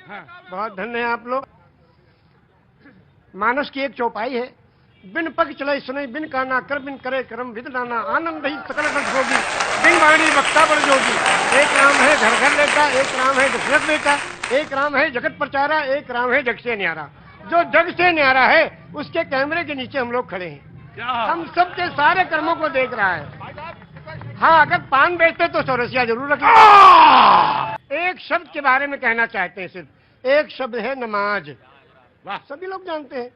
हाँ। बहुत धन्य है आप लोग। मानस की एक चौपाई है, बिन पग चले सुने बिन काना कर बिन करे करम विद नाना आनंद ही सकल रस होगी बिन वाणी वक्ता पर जोगी। एक राम है घर घर लेता, एक राम है दशरथ बेटा, एक राम है जगत प्रचारा, एक राम है जग से न्यारा। जो जग से न्यारा है उसके कैमरे के नीचे हम लोग खड़े हैं, हम सबके सारे कर्मों को देख रहा है। हाँ, अगर पान बेचते तो चौरसिया जरूर रखें। एक शब्द के बारे में कहना चाहते हैं, सिर्फ एक शब्द है नमाज। वाह, सभी लोग जानते हैं,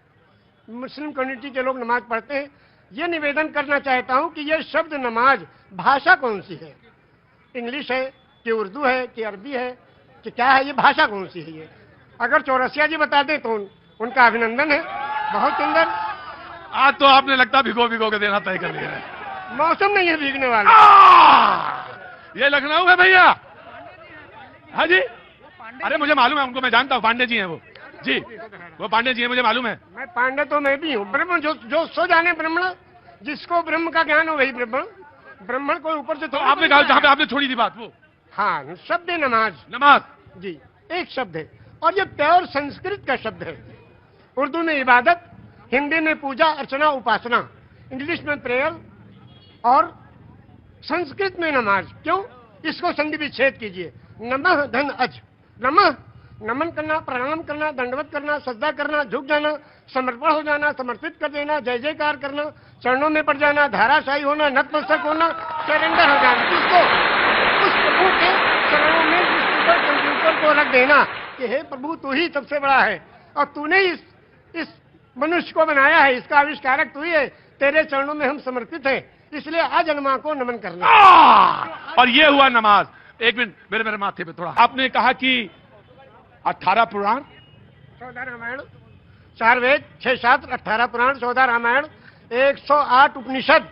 मुस्लिम कम्युनिटी के लोग नमाज पढ़ते हैं। ये निवेदन करना चाहता हूं कि ये शब्द नमाज भाषा कौन सी है, इंग्लिश है कि उर्दू है कि अरबी है कि क्या है, ये भाषा कौन सी है? ये अगर चौरसिया जी बता दें तो उनका अभिनंदन है। बहुत सुंदर। आज तो आपने लगता भिगो भिगो के देना तय कर लिया है। मौसम नहीं है भीगने वाला। ये लखनऊ है भैया। हाँ जी, अरे मुझे मालूम है उनको, मैं जानता हूँ, पांडे जी हैं वो जी, वो पांडे जी हैं, मुझे मालूम है। मैं पांडे तो मैं भी हूँ। ब्रह्म जो सो जाने ब्राह्मण, जिसको ब्रह्म का ज्ञान हो वही ब्राह्मण। ब्राह्मण को ऊपर से तो आपने कहा जहाँ पे आपने छोड़ी थी बात वो। हाँ, शब्द है नमाज। नमाज जी, एक शब्द है और ये प्योर संस्कृत का शब्द है। उर्दू में इबादत, हिंदी में पूजा अर्चना उपासना, इंग्लिश में प्रेयर और संस्कृत में नमाज। क्यों? इसको संधि विच्छेद कीजिए। नमः धन अज। नमः नमन करना, प्रणाम करना, दंडवत करना, सजदा करना, झुक जाना, समर्पण हो जाना, समर्पित कर देना, जय जयकार करना, चरणों में पड़ जाना, धाराशाही होना, नतमस्तक होना, सरेंडर हो जाना। इसको उस प्रभु के चरणों में कंप्यूटर को रख देना कि हे प्रभु तू ही सबसे बड़ा है और तूने इस मनुष्य को बनाया है, इसका आविष्कारक तू ही है, तेरे चरणों में हम समर्पित हैं, इसलिए अजन्मा को नमन करना। और ये हुआ नमाज। एक मिनट, मेरे माथे पे थोड़ा। आपने कहा कि 18 पुराण, 14 रामायण, 4 वेद, 6 शास्त्र, 18 पुराण, 14 रामायण, 108 उपनिषद।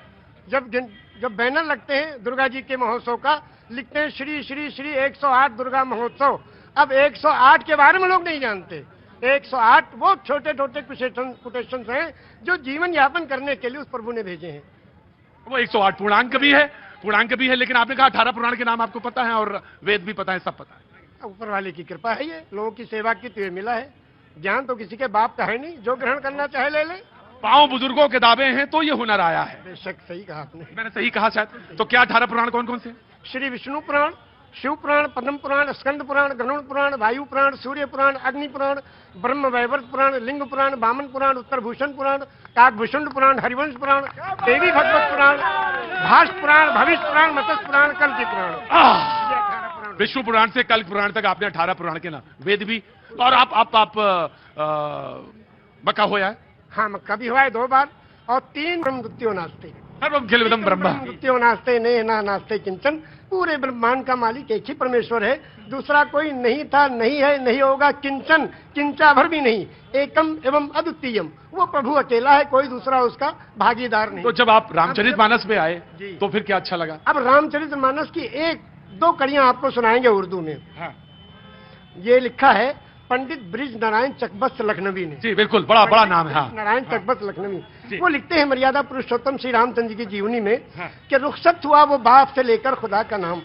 जब बैनर लगते हैं दुर्गा जी के महोत्सव का, लिखते हैं श्री श्री श्री 108 दुर्गा महोत्सव। अब 108 के बारे में लोग नहीं जानते। 108 वो छोटे छोटे कोटेशंस हैं जो जीवन यापन करने के लिए उस प्रभु ने भेजे हैं। वो 108 पूर्णांक भी है, लेकिन आपने कहा 18 पुराण के नाम आपको पता है और वेद भी पता है, सब पता है। ऊपर वाले की कृपा है, ये लोगों की सेवा की तो ये मिला है। ज्ञान तो किसी के बाप का है नहीं, जो ग्रहण करना चाहे ले ले। पांव बुजुर्गों के दावे हैं तो ये हुनर आया है। बेशक सही कहा आपने। मैंने सही कहा शायद। तो क्या 18 पुराण कौन कौन से? श्री विष्णु पुराण, शिव पुराण, पद्म पुराण, स्कंद पुराण, गरुड़ पुराण, वायु पुराण, सूर्य पुराण, अग्नि पुराण, ब्रह्म वैवर्त पुराण, लिंग पुराण, वामन पुराण, उत्तर भूषण पुराण, काकभूषण पुराण, हरिवंश पुराण, देवी भगवत पुराण, भाष पुराण, भविष्य पुराण, मत्स्य पुराण, कल्कि पुराण। विष्णु पुराण से कल्कि पुराण तक आपने 18 पुराण के नाम, वेद भी। और आप मक्का होया है? हाँ, मक्का भी हुआ है 2 बार। और 3 ब्रह्मद्वितीयो नास्ते, सर्वम ब्रह्म द्वितीयो नास्ते ने ना नास्ते किंचन। पूरे ब्रह्मांड का मालिक एक ही परमेश्वर है, दूसरा कोई नहीं था, नहीं है, नहीं होगा, किंचन, किंचा भर भी नहीं। एकम एवं अद्वितीयम, वो प्रभु अकेला है, कोई दूसरा उसका भागीदार नहीं। तो जब आप रामचरितमानस में आए तो फिर क्या अच्छा लगा? अब रामचरितमानस की 1-2 कड़ियां आपको सुनाएंगे उर्दू में। हाँ। ये लिखा है पंडित ब्रिज नारायण चकबस्त लखनवी ने। जी बिल्कुल, बड़ा नाम है। हाँ। नारायण चकबस्त लखनवी, वो लिखते हैं मर्यादा पुरुषोत्तम श्री रामचंद्र जी की जीवनी में हाँ। कि रुखसत हुआ वो बाप से लेकर खुदा का नाम।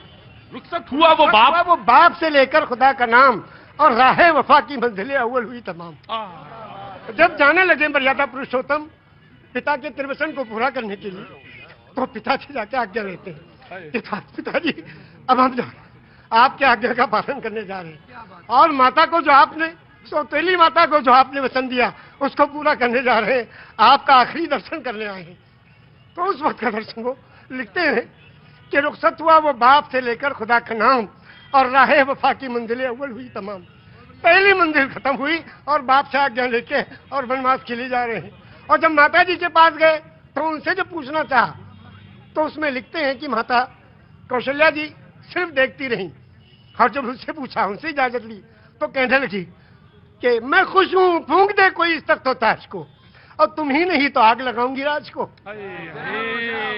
रुखसत हुआ वो बाप से लेकर खुदा का नाम, और राहे वफा की मंजिलें अव्वल हुई तमाम। जब जाने लगे मर्यादा पुरुषोत्तम पिता के त्रिवचन को पूरा करने के लिए, तो पिता से जाके आज्ञा लेते हैं, पिताजी अब हम आपके आज्ञा का पालन करने जा रहे हैं, और माता को जो आपने, सौतेली माता को जो आपने वचन दिया उसको पूरा करने जा रहे हैं, आपका आखिरी दर्शन करने आए हैं। तो उस वक्त का दर्शन वो लिखते हैं कि रुखसत हुआ वो बाप से लेकर खुदा का नाम, और राहे वफा की मंजिलें अव्वल हुई तमाम। पहली मंजिल खत्म हुई और बाप से आज्ञा लेके और वनवास के लिए जा रहे हैं। और जब माता जी के पास गए तो उनसे जब पूछना चाहा तो उसमें लिखते हैं कि माता कौशल्या जी सिर्फ देखती रही, और जब उससे पूछा, उनसे इजाजत ली, तो कहने लगी कि मैं खुश हूं, फूंक दे कोई इस तक तो ताज को, और तुम ही नहीं तो आग लगाऊंगी राज को।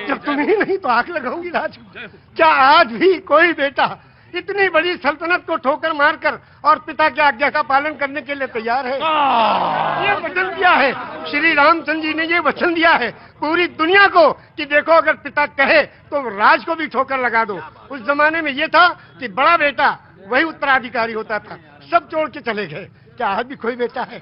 जब तुम ही नहीं तो आग लगाऊंगी राज को। क्या आज भी कोई बेटा इतनी बड़ी सल्तनत को ठोकर मारकर और पिता की आज्ञा का पालन करने के लिए तैयार है? ये वचन दिया है श्री रामचंद्र जी ने, ये वचन दिया है पूरी दुनिया को कि देखो अगर पिता कहे तो राज को भी ठोकर लगा दो। उस जमाने में ये था कि बड़ा बेटा वही उत्तराधिकारी होता था, सब छोड़ के चले गए, क्या आज भी कोई बेटा है?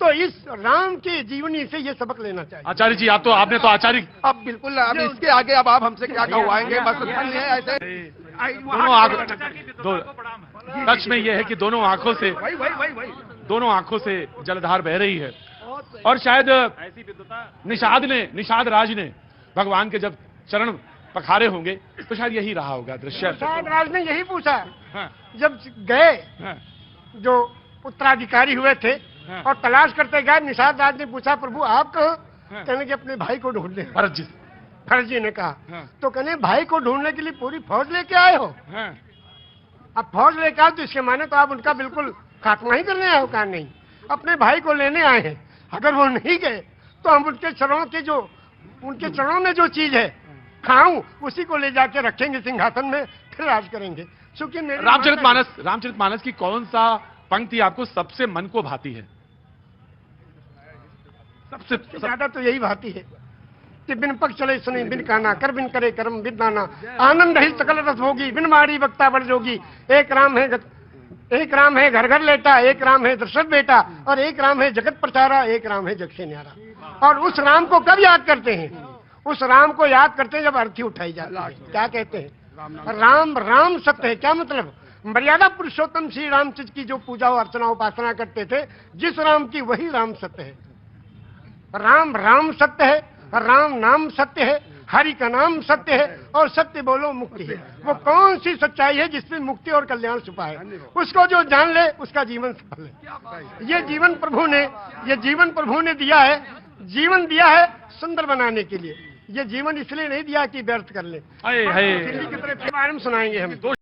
तो इस राम की जीवनी से ये सबक लेना चाहिए। आचार्य जी आपने तो आचार्य अब बिल्कुल, अब इसके आगे अब आप हमसे क्या कहवाएंगे? बस इतना ही है। ऐसे दोनों आंखों सच में यह है कि दोनों आंखों से जलधार बह रही है। और शायद निषाद राज ने भगवान के जब चरण पखारे होंगे तो शायद यही रहा होगा दृश्य। निषाद राज ने यही पूछा हाँ, जब गए, हाँ, जो उत्तराधिकारी हुए थे हाँ। और तलाश करते गए, निषाद राज ने पूछा प्रभु आप कहाँ? हाँ। कहने कि अपने भाई को ढूंढने। भरत जी। भरत जी ने कहा हाँ। तो कहने भाई को ढूंढने के लिए पूरी फौज लेके आए हो? हाँ, अब फौज लेकर आए तो इसके माने तो आप उनका बिल्कुल खात्मा ही करने आए हो? कहा नहीं, अपने भाई को लेने आए हैं। अगर वो नहीं गए तो हम उनके चरणों में जो चीज है खाऊं, उसी को ले जाके रखेंगे सिंहासन में, फिर राज करेंगे। क्योंकि रामचरितमानस की कौन सा पंक्ति आपको सबसे मन को भाती है? सबसे ज्यादा तो यही भाती है कि बिन पग चले सुने बिन काना, कर बिन करे कर्म बिन दाना, आनंद ही सकल रस होगी, बिन मारी वक्ता बड़ जोगी। एक राम है घर घर लेटा, एक राम है दशरथ बेटा, और एक राम है जगत प्रचारा, एक राम है जग से न्यारा। और उस राम को कब याद करते हैं? उस राम को याद करते हैं जब अर्थी उठाई जाती है। क्या कहते हैं? राम सत्य है। क्या मतलब? मर्यादा पुरुषोत्तम श्री रामचंद्र की जो पूजा अर्चना उपासना करते थे, जिस राम की वही राम सत्य है। राम सत्य है, राम नाम सत्य है, हरि का नाम सत्य है, और सत्य बोलो मुक्ति है। वो कौन सी सच्चाई है जिसमें मुक्ति और कल्याण छुपा है? उसको जो जान ले उसका जीवन सफल है। ये जीवन प्रभु ने दिया है, जीवन दिया है सुंदर बनाने के लिए। ये जीवन इसलिए नहीं दिया कि व्यर्थ कर ले। हाय दिल्ली की तरफ बारे में सुनाएंगे हम।